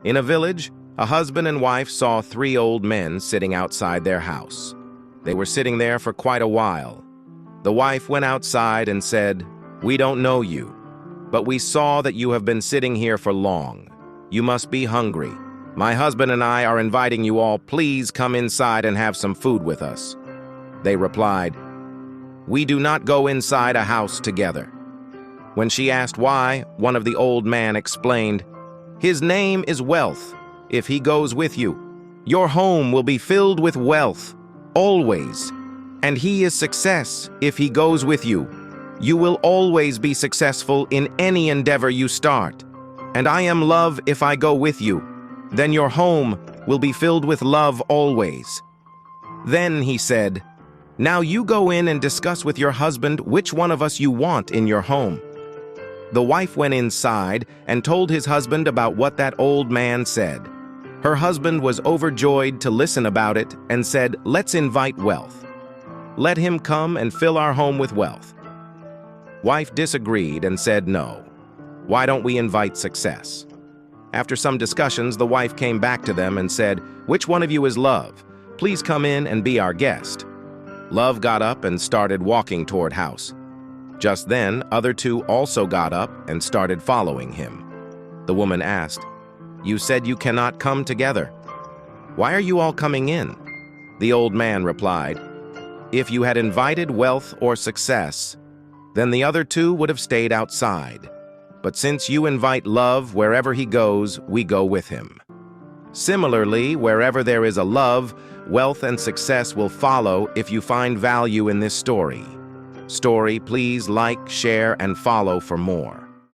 In a village, a husband and wife saw three old men sitting outside their house. They were sitting there for quite a while. The wife went outside and said, "We don't know you, but we saw that you have been sitting here for long. You must be hungry. My husband and I are inviting you all. Please come inside and have some food with us." They replied, "We do not go inside a house together." When she asked why, one of the old men explained, "His name is Wealth. If he goes with you, your home will be filled with wealth, always. And he is Success. If he goes with you, you will always be successful in any endeavor you start. And I am Love. If I go with you, then your home will be filled with love always." Then he said, "Now you go in and discuss with your husband which one of us you want in your home." The wife went inside and told his husband about what that old man said. Her husband was overjoyed to listen about it and said, "Let's invite Wealth. Let him come and fill our home with wealth." Wife disagreed and said, "No. Why don't we invite Success?" After some discussions, the wife came back to them and said, "Which one of you is Love? Please come in and be our guest." Love got up and started walking toward house. Just then, other two also got up and started following him. The woman asked, "You said you cannot come together. Why are you all coming in?" The old man replied, "If you had invited Wealth or Success, then the other two would have stayed outside. But since you invite Love wherever he goes, we go with him. Similarly, wherever there is a love, wealth and success will follow if you find value in this story. Please like, share, and follow for more.